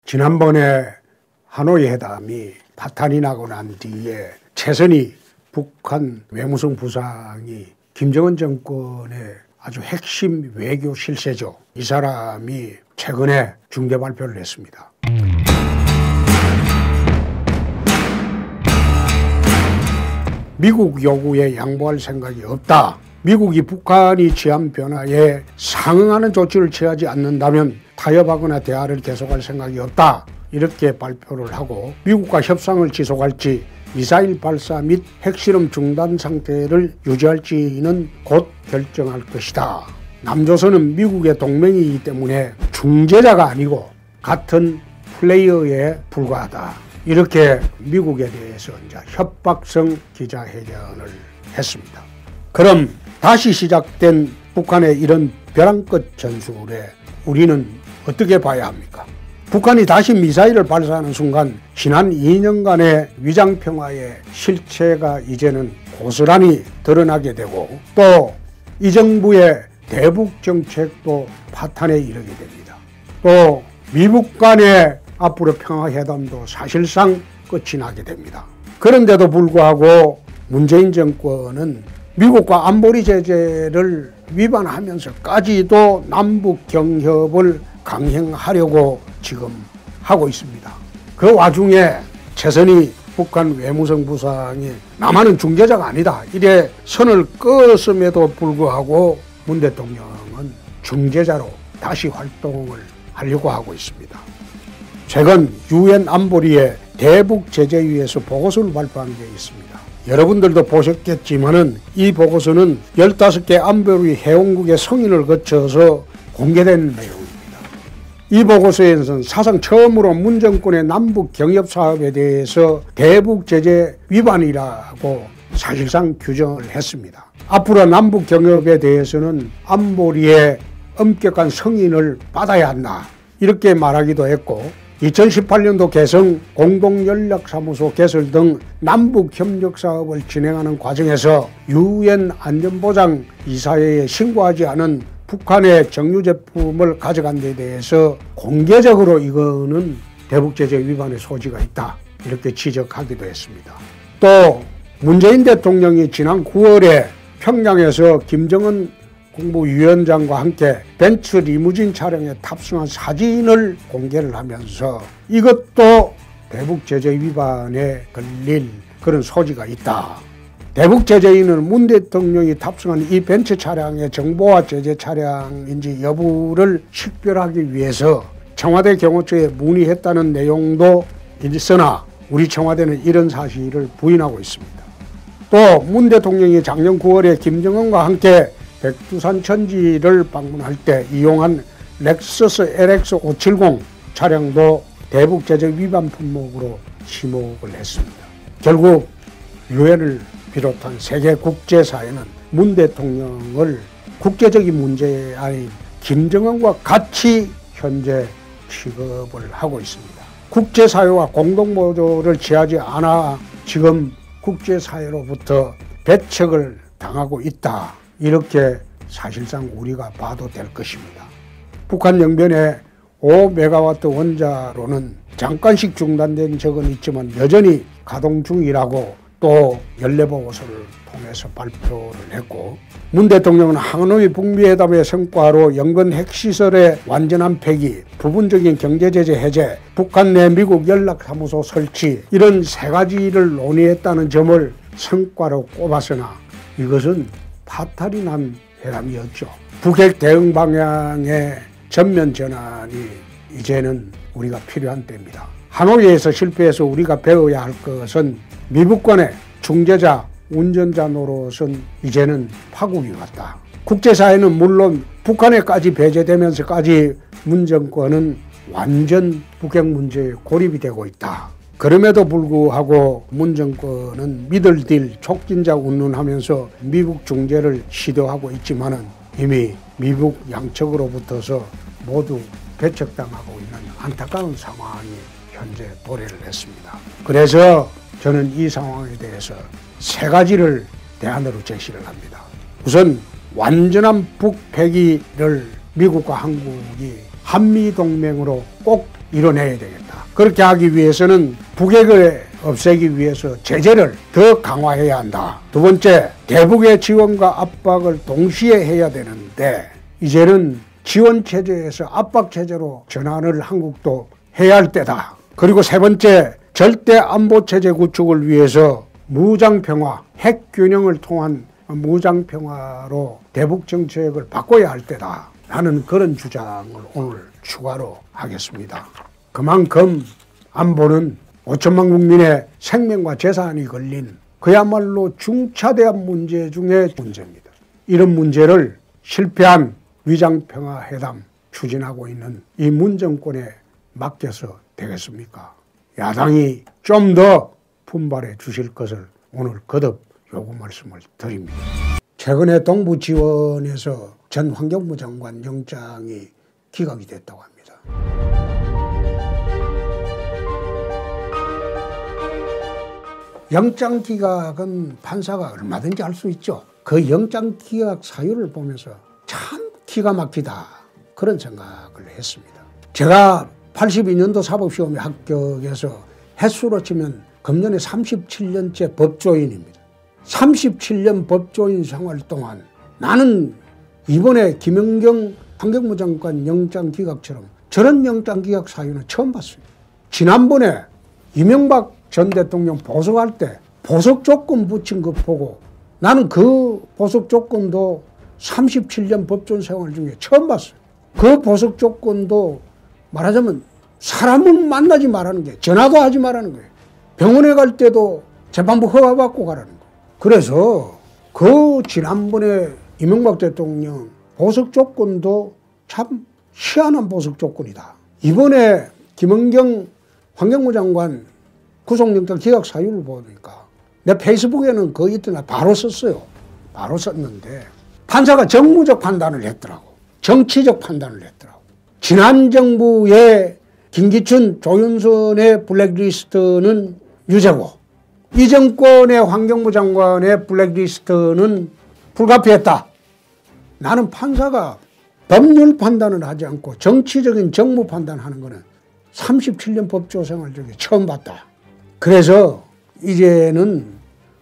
지난번에 하노이 회담이 파탄이 나고 난 뒤에 최선희 북한 외무성 부상이 김정은 정권의 아주 핵심 외교 실세죠. 이 사람이 최근에 중대 발표를 했습니다. 미국 요구에 양보할 생각이 없다. 미국이 북한이 취한 변화에 상응하는 조치를 취하지 않는다면 타협하거나 대화를 계속할 생각이 없다. 이렇게 발표를 하고 미국과 협상을 지속할지 미사일 발사 및 핵실험 중단 상태를 유지할지는 곧 결정할 것이다. 남조선은 미국의 동맹이기 때문에 중재자가 아니고 같은 플레이어에 불과하다. 이렇게 미국에 대해서 이제 협박성 기자회견을 했습니다. 그럼 다시 시작된 북한의 이런 벼랑 끝 전술에 우리는 어떻게 봐야 합니까? 북한이 다시 미사일을 발사하는 순간 지난 2년간의 위장평화의 실체가 이제는 고스란히 드러나게 되고 또 이 정부의 대북 정책도 파탄에 이르게 됩니다. 또 미북 간의 앞으로 평화회담도 사실상 끝이 나게 됩니다. 그런데도 불구하고 문재인 정권은 미국과 안보리 제재를 위반하면서까지도 남북 경협을 강행하려고 지금 하고 있습니다. 그 와중에 최선희 북한 외무성 부상이 남한은 중재자가 아니다. 이래 선을 그었음에도 불구하고 문 대통령은 중재자로 다시 활동을 하려고 하고 있습니다. 최근 유엔 안보리의 대북 제재위에서 보고서를 발표한 게 있습니다. 여러분들도 보셨겠지만은 이 보고서는 15개 안보리 회원국의 성인을 거쳐서 공개된 내용입니다. 이 보고서에서는 사상 처음으로 문 정권의 남북 경협 사업에 대해서 대북 제재 위반이라고 사실상 규정을 했습니다. 앞으로 남북 경협에 대해서는 안보리의 엄격한 승인을 받아야 한다. 이렇게 말하기도 했고 2018년도 개성 공동연락사무소 개설 등 남북협력사업을 진행하는 과정에서 유엔 안전보장 이사회에 신고하지 않은 북한의 정유 제품을 가져간 데 대해서 공개적으로 이거는 대북제재 위반의 소지가 있다. 이렇게 지적하기도 했습니다. 또 문재인 대통령이 지난 9월에 평양에서 김정은 국무위원장과 함께 벤츠 리무진 차량에 탑승한 사진을 공개를 하면서 이것도 대북제재 위반에 걸릴 그런 소지가 있다. 대북제재위는 문 대통령이 tab승한 이 벤츠 차량의 정보화 제재 차량인지 여부를 식별하기 위해서 청와대 경호처에 문의했다는 내용도 있으나 우리 청와대는 이런 사실을 부인하고 있습니다. 또 문 대통령이 작년 9월에 김정은과 함께 백두산 천지를 방문할 때 이용한 렉서스 LX570 차량도 대북제재 위반 품목으로 지목을 했습니다. 결국 유엔을 비롯한 세계 국제사회는 문 대통령을 국제적인 문제 아닌 김정은과 같이 현재 취급을 하고 있습니다. 국제사회와 공동모조를 취하지 않아 지금 국제사회로부터 배척을 당하고 있다. 이렇게 사실상 우리가 봐도 될 것입니다. 북한 영변의 5메가와트 원자로는 잠깐씩 중단된 적은 있지만 여전히 가동 중이라고 또 연례보고서를 통해서 발표를 했고 문 대통령은 하노이 북미회담의 성과로 연근 핵시설의 완전한 폐기, 부분적인 경제제재 해제, 북한 내 미국 연락사무소 설치 이런 세 가지를 논의했다는 점을 성과로 꼽았으나 이것은 파탄이 난 회담이었죠. 북핵 대응 방향의 전면 전환이 이제는 우리가 필요한 때입니다. 하노이에서 실패해서 우리가 배워야 할 것은 미북 간의 중재자, 운전자 노릇은 이제는 파국이 왔다. 국제사회는 물론 북한에까지 배제되면서까지 문 정권은 완전 북핵 문제에 고립이 되고 있다. 그럼에도 불구하고 문 정권은 미들 딜 촉진자 운운하면서 미국 중재를 시도하고 있지만은 이미 미국 양측으로부터서 모두 배척당하고 있는 안타까운 상황이 현재 도래를 했습니다. 그래서 저는 이 상황에 대해서 세 가지를 대안으로 제시를 합니다. 우선 완전한 북폐기를 미국과 한국이 한미동맹으로 꼭 이뤄내야 되겠다. 그렇게 하기 위해서는 북핵을 없애기 위해서 제재를 더 강화해야 한다. 두 번째, 대북의 지원과 압박을 동시에 해야 되는데 이제는 지원체제에서 압박체제로 전환을 한국도 해야 할 때다. 그리고 세 번째, 절대 안보체제 구축을 위해서 무장평화, 핵균형을 통한 무장평화로 대북정책을 바꿔야 할 때다. 라는 그런 주장을 오늘 추가로 하겠습니다. 그만큼 안보는 5천만 국민의 생명과 재산이 걸린 그야말로 중차대한 문제 중의 문제입니다. 이런 문제를 실패한 위장평화회담 추진하고 있는 이 문정권에 맡겨서 되겠습니까? 야당이 좀 더 분발해 주실 것을 오늘 거듭 요구 말씀을 드립니다. 최근에 동부 지원에서 전 환경부 장관 영장이 기각이 됐다고 합니다. 영장 기각은 판사가 얼마든지 할 수 있죠. 그 영장 기각 사유를 보면서 참 기가 막히다 그런 생각을 했습니다. 제가 82년도 사법시험에 합격해서 횟수로 치면 금년에 37년째 법조인입니다. 37년 법조인 생활 동안 나는 이번에 김연경 환경부 장관 영장 기각처럼 저런 영장 기각 사유는 처음 봤습니다. 지난번에 이명박 전 대통령 보석할 때 보석 조건 붙인 거 보고 나는 그 보석 조건도 37년 법조인 생활 중에 처음 봤어요. 그 보석 조건도 말하자면 사람을 만나지 말라는 게, 전화도 하지 말라는 거예요. 병원에 갈 때도 재판부 허가받고 가라는 거예요. 그래서 그 지난번에 이명박 대통령 보석 조건도 참 희한한 보석 조건이다. 이번에 김연경 환경부 장관 구속영장 기각 사유를 보니까 내 페이스북에는 그 이튿날 바로 썼어요. 바로 썼는데 판사가 정무적 판단을 했더라고. 정치적 판단을 했더라고. 지난 정부의 김기춘, 조윤선의 블랙리스트는 유죄고 이 정권의 환경부 장관의 블랙리스트는 불가피했다. 나는 판사가 법률 판단을 하지 않고 정치적인 정무 판단하는 거는 37년 법조 생활 중에 처음 봤다. 그래서 이제는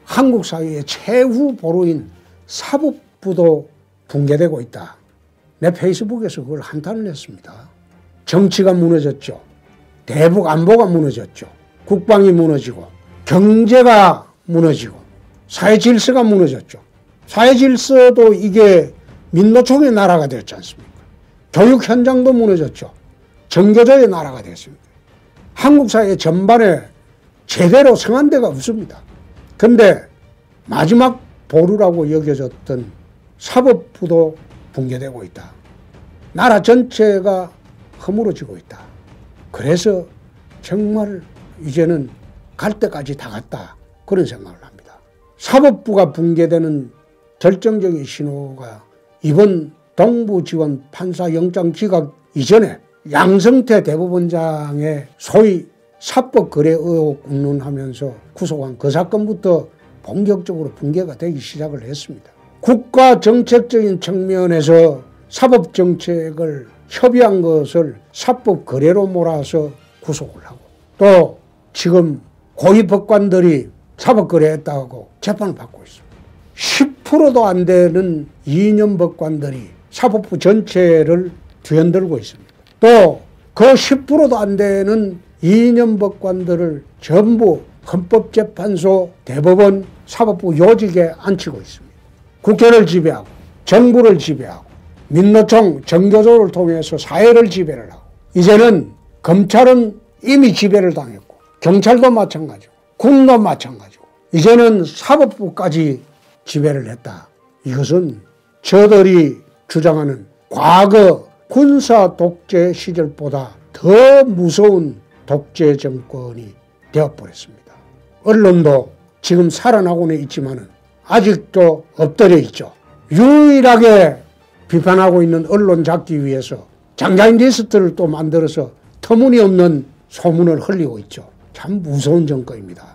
한국 사회의 최후 보루인 사법부도 붕괴되고 있다. 내 페이스북에서 그걸 한탄을 했습니다. 정치가 무너졌죠. 대북 안보가 무너졌죠. 국방이 무너지고 경제가 무너지고 사회 질서가 무너졌죠. 사회 질서도 이게 민노총의 나라가 되었지 않습니까? 교육 현장도 무너졌죠. 정교조의 나라가 됐습니다. 한국 사회 전반에 제대로 성한 데가 없습니다. 그런데 마지막 보루라고 여겨졌던 사법부도 붕괴되고 있다. 나라 전체가 허물어지고 있다. 그래서 정말 이제는 갈 때까지 다 갔다. 그런 생각을 합니다. 사법부가 붕괴되는 결정적인 신호가 이번 동부지원 판사 영장 기각 이전에 양성태 대법원장의 소위 사법 거래 의혹 운운하면서 구속한 그 사건부터 본격적으로 붕괴가 되기 시작을 했습니다. 국가 정책적인 측면에서 사법 정책을 협의한 것을 사법 거래로 몰아서 구속을 하고 또 지금 고위 법관들이 사법 거래했다고 재판을 받고 있습니다. 10%도 안 되는 이념 법관들이 사법부 전체를 뒤흔들고 있습니다. 또 그 10%도 안 되는 이념 법관들을 전부 헌법재판소, 대법원, 사법부 요직에 앉히고 있습니다. 국회를 지배하고 정부를 지배하고 민노총, 정교조를 통해서 사회를 지배를 하고 이제는 검찰은 이미 지배를 당했고 경찰도 마찬가지고 군도 마찬가지고 이제는 사법부까지 지배를 했다. 이것은 저들이 주장하는 과거 군사 독재 시절보다 더 무서운 독재 정권이 되어버렸습니다. 언론도 지금 살아나고는 있지만 아직도 엎드려 있죠. 유일하게 비판하고 있는 언론 잡기 위해서 장자인 리스트를 또 만들어서 터무니없는 소문을 흘리고 있죠. 참 무서운 정권입니다.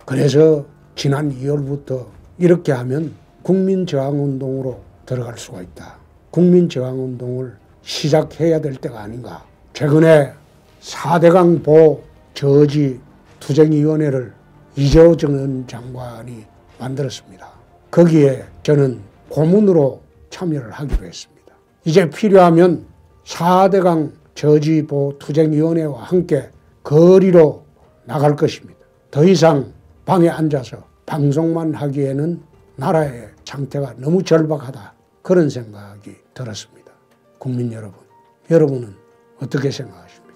그래서 지난 2월부터 이렇게 하면 국민저항운동으로 들어갈 수가 있다. 국민저항운동을 시작해야 될 때가 아닌가. 최근에 4대강 보호 저지 투쟁위원회를 이재호 전 장관이 만들었습니다. 거기에 저는 고문으로 참여를 하기로 했습니다. 이제 필요하면 4대강 저지 보호 투쟁위원회와 함께 거리로 나갈 것입니다. 더 이상 방에 앉아서 방송만 하기에는 나라의 상태가 너무 절박하다. 그런 생각이 들었습니다. 국민 여러분, 여러분은 어떻게 생각하십니까?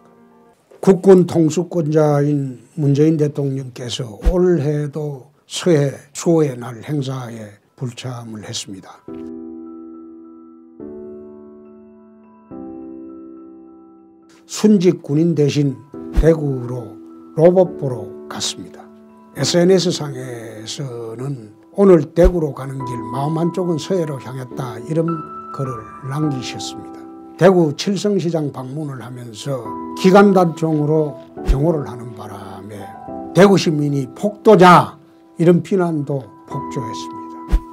국군 통수권자인 문재인 대통령께서 올해도 서해 수호의 날 행사에 불참을 했습니다. 순직 군인 대신 대구로 로봇 보러 갔습니다. SNS상에서는 오늘 대구로 가는 길 마음 한쪽은 서해로 향했다 이런 글을 남기셨습니다. 대구 칠성시장 방문을 하면서 기관단총으로 경호를 하는 바람에 대구 시민이 폭도냐 이런 비난도 폭주했습니다.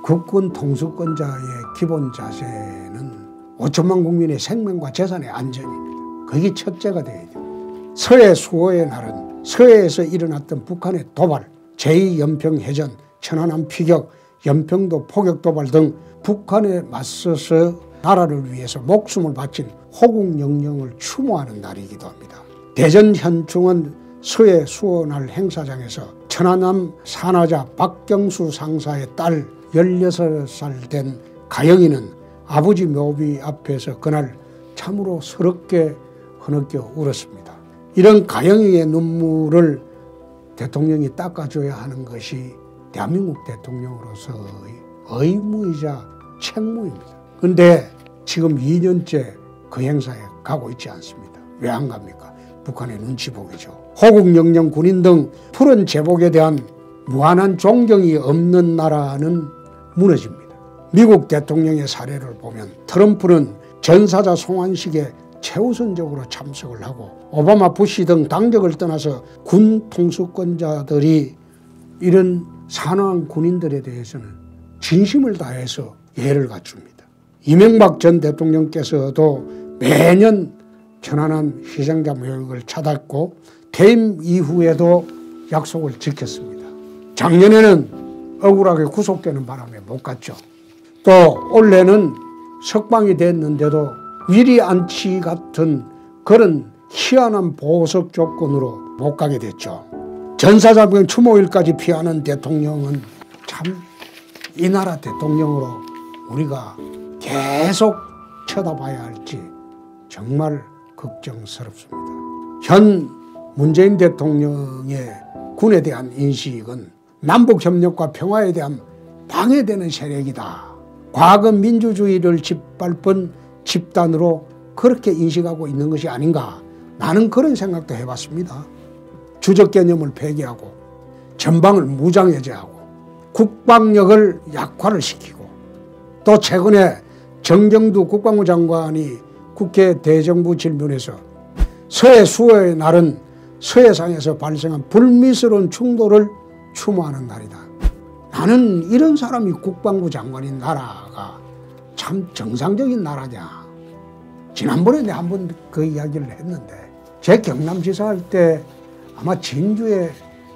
국군 통수권자의 기본 자세는 5천만 국민의 생명과 재산의 안전입니다. 그게 첫째가 되어야 됩니다. 서해 수호의 날은 서해에서 일어났던 북한의 도발, 제2연평해전, 천안함 피격, 연평도 포격 도발 등 북한에 맞서서 나라를 위해서 목숨을 바친 호국영령을 추모하는 날이기도 합니다. 대전 현충원 서해 수호날 행사장에서 천안함 산하자 박경수 상사의 딸 16살 된 가영이는 아버지 묘비 앞에서 그날 참으로 서럽게 흐느껴 울었습니다. 이런 가영이의 눈물을 대통령이 닦아줘야 하는 것이 대한민국 대통령으로서의 의무이자 책무입니다. 그런데 지금 2년째 그 행사에 가고 있지 않습니다. 왜 안 갑니까? 북한의 눈치 보기죠. 호국영령 군인 등 푸른 제복에 대한 무한한 존경이 없는 나라는 무너집니다. 미국 대통령의 사례를 보면 트럼프는 전사자 송환식에 최우선적으로 참석을 하고 오바마 부시 등 당적을 떠나서 군 통수권자들이 이런 산화한 군인들에 대해서는 진심을 다해서 예를 갖춥니다. 이명박 전 대통령께서도 매년 천안함 희생자 묘역을 찾았고 퇴임 이후에도 약속을 지켰습니다. 작년에는 억울하게 구속되는 바람에 못 갔죠. 또 올해는 석방이 됐는데도 위리 안치 같은 그런 희한한 보석 조건으로 못 가게 됐죠. 전사자병 추모일까지 피하는 대통령은 참 이 나라 대통령으로 우리가 계속 쳐다봐야 할지 정말 걱정스럽습니다. 현 문재인 대통령의 군에 대한 인식은 남북협력과 평화에 대한 방해되는 세력이다. 과거 민주주의를 짓밟은 집단으로 그렇게 인식하고 있는 것이 아닌가. 나는 그런 생각도 해봤습니다. 주적 개념을 폐기하고 전방을 무장해제하고 국방력을 약화를 시키고 또 최근에 정경두 국방부 장관이 국회 대정부 질문에서 서해 수호의 날은 서해상에서 발생한 불미스러운 충돌을 추모하는 날이다. 나는 이런 사람이 국방부 장관인 나라가 참 정상적인 나라냐. 지난번에 내가 한번 그 이야기를 했는데 제 경남지사 할 때 아마 진주에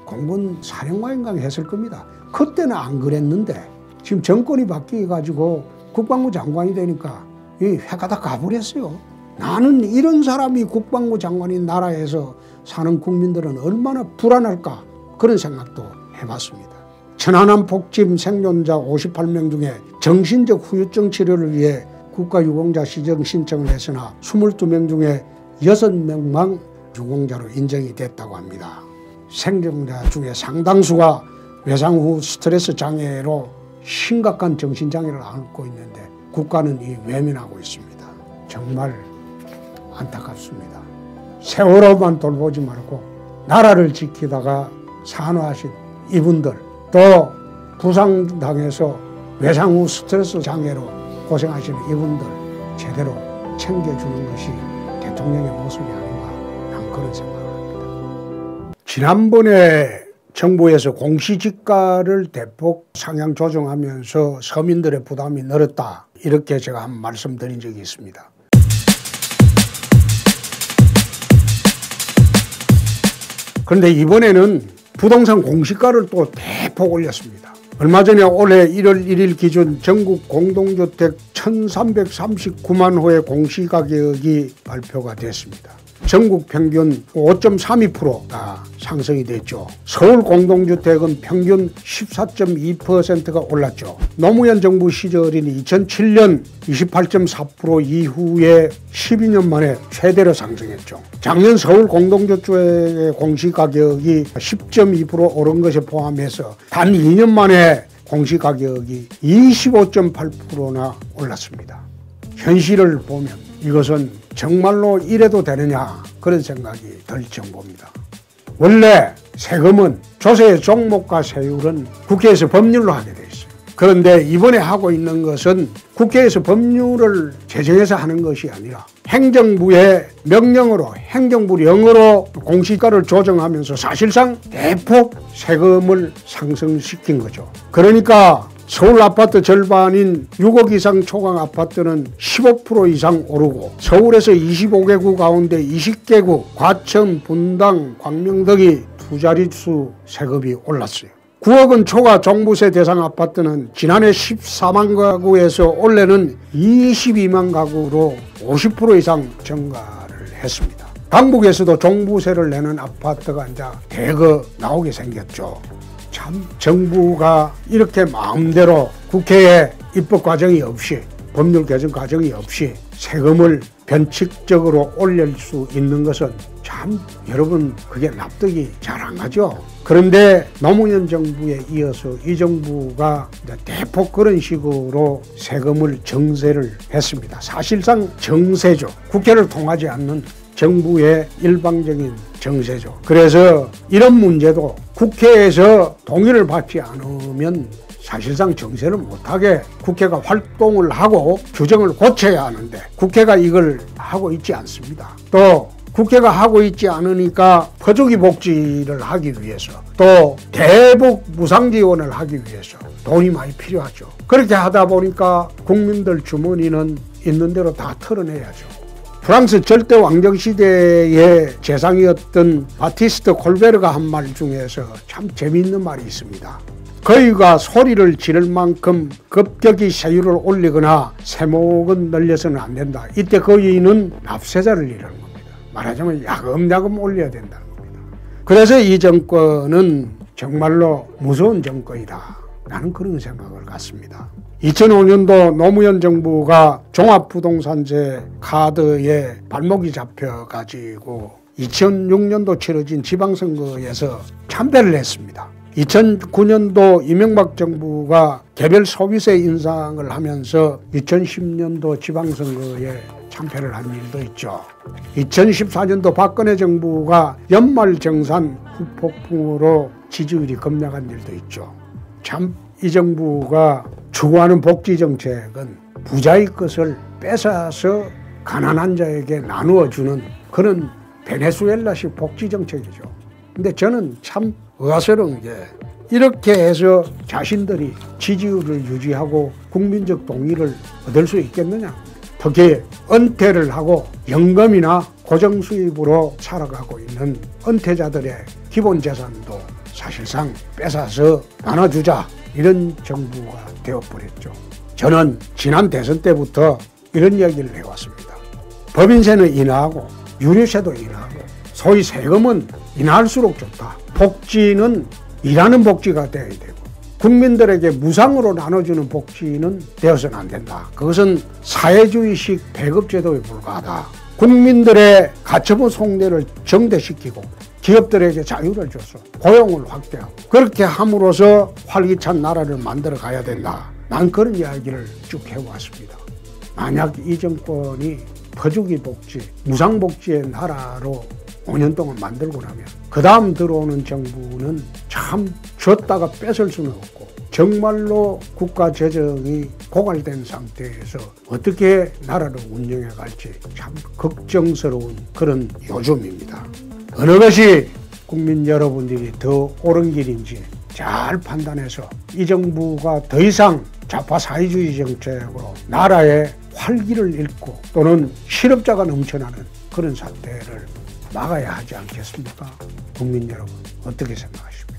공군 사령관인가 했을 겁니다. 그때는 안 그랬는데 지금 정권이 바뀌어가지고 국방부 장관이 되니까 이 회가 다 가버렸어요. 나는 이런 사람이 국방부 장관인 나라에서 사는 국민들은 얼마나 불안할까 그런 생각도 해봤습니다. 천안함 폭침 생존자 58명 중에 정신적 후유증 치료를 위해 국가유공자 시정 신청을 했으나 22명 중에 6명만 유공자로 인정이 됐다고 합니다. 생존자 중에 상당수가 외상 후 스트레스 장애로 심각한 정신장애를 앓고 있는데 국가는 이 외면하고 있습니다. 정말 안타깝습니다. 세월호만 돌보지 말고 나라를 지키다가 산화하신 이분들 또 부상당해서 외상 후 스트레스 장애로 고생하시는 이분들 제대로 챙겨주는 것이 대통령의 모습이 아닌가 난 그런 생각을 합니다. 지난번에 정부에서 공시지가를 대폭 상향 조정하면서 서민들의 부담이 늘었다 이렇게 제가 한 말씀드린 적이 있습니다. 그런데 이번에는 부동산 공시가를 또 대폭 올렸습니다. 얼마 전에 올해 1월 1일 기준 전국 공동주택 1339만 호의 공시가격이 발표가 됐습니다. 전국 평균 5.32%가 상승이 됐죠. 서울 공동주택은 평균 14.2%가 올랐죠. 노무현 정부 시절인 2007년 28.4% 이후에 12년 만에 최대로 상승했죠. 작년 서울 공동주택의 공시가격이 10.2% 오른 것에 포함해서 단 2년 만에 공시가격이 25.8%나 올랐습니다. 현실을 보면 이것은 정말로 이래도 되느냐 그런 생각이 들 정도입니다. 원래 세금은 조세의 종목과 세율은 국회에서 법률로 하게 돼 있어요. 그런데 이번에 하고 있는 것은 국회에서 법률을 제정해서 하는 것이 아니라 행정부의 명령으로 행정부령으로 공시가를 조정하면서 사실상 대폭 세금을 상승시킨 거죠. 그러니까 서울 아파트 절반인 6억 이상 초강 아파트는 15% 이상 오르고 서울에서 25개구 가운데 20개구 과천, 분당, 광명 등이 두 자릿수 세금이 올랐어요. 9억원 초과 종부세 대상 아파트는 지난해 14만 가구에서 올해는 22만 가구로 50% 이상 증가를 했습니다. 강북에서도 종부세를 내는 아파트가 이제 대거 나오게 생겼죠. 참 정부가 이렇게 마음대로 국회에 입법 과정이 없이 법률 개정 과정이 없이 세금을 변칙적으로 올릴 수 있는 것은 참 여러분 그게 납득이 잘 안 가죠. 그런데 노무현 정부에 이어서 이 정부가 대폭 그런 식으로 세금을 정세를 했습니다. 사실상 정세죠. 국회를 통하지 않는 정부의 일방적인 정세죠. 그래서 이런 문제도 국회에서 동의를 받지 않으면 사실상 정세를 못하게 국회가 활동을 하고 규정을 고쳐야 하는데 국회가 이걸 하고 있지 않습니다. 또 국회가 하고 있지 않으니까 퍼주기 복지를 하기 위해서 또 대북 무상지원을 하기 위해서 돈이 많이 필요하죠. 그렇게 하다 보니까 국민들 주머니는 있는 대로 다 털어내야죠. 프랑스 절대 왕정 시대의 재상이었던 바티스트 콜베르가 한 말 중에서 참 재미있는 말이 있습니다. 거위가 소리를 지를 만큼 급격히 세율을 올리거나 세목은 늘려서는 안 된다. 이때 거위는 납세자를 이르는 겁니다. 말하자면 야금야금 올려야 된다는 겁니다. 그래서 이 정권은 정말로 무서운 정권이다. 나는 그런 생각을 갖습니다. 2005년도 노무현 정부가 종합부동산세 카드에 발목이 잡혀가지고 2006년도 치러진 지방선거에서 참패를 했습니다. 2009년도 이명박 정부가 개별 소비세 인상을 하면서 2010년도 지방선거에 참패를 한 일도 있죠. 2014년도 박근혜 정부가 연말정산 후폭풍으로 지지율이 급락한 일도 있죠. 참 이 정부가 추구하는 복지정책은 부자의 것을 뺏어서 가난한 자에게 나누어주는 그런 베네수엘라식 복지정책이죠. 근데 저는 참 의아스러운 게 이렇게 해서 자신들이 지지율을 유지하고 국민적 동의를 얻을 수 있겠느냐. 특히 은퇴를 하고 연금이나 고정수입으로 살아가고 있는 은퇴자들의 기본재산도 사실상 뺏어서 나눠주자 이런 정부가 되어버렸죠. 저는 지난 대선 때부터 이런 이야기를 해왔습니다. 법인세는 인하하고 유류세도 인하하고 소위 세금은 인하할수록 좋다. 복지는 일하는 복지가 되어야 되고 국민들에게 무상으로 나눠주는 복지는 되어서는 안 된다. 그것은 사회주의식 배급제도에 불과하다. 국민들의 가처분 속내를 정대시키고 기업들에게 자유를 줘서 고용을 확대하고 그렇게 함으로써 활기찬 나라를 만들어 가야 된다. 난 그런 이야기를 쭉 해왔습니다. 만약 이 정권이 퍼주기 복지, 무상복지의 나라로 5년 동안 만들고 나면 그 다음 들어오는 정부는 참 줬다가 뺏을 수는 없고 정말로 국가 재정이 고갈된 상태에서 어떻게 나라를 운영해 갈지 참 걱정스러운 그런 요즘입니다. 어느 것이 국민 여러분들이 더 옳은 길인지 잘 판단해서 이 정부가 더 이상 좌파 사회주의 정책으로 나라의 활기를 잃고 또는 실업자가 넘쳐나는 그런 사태를 막아야 하지 않겠습니까? 국민 여러분 어떻게 생각하십니까?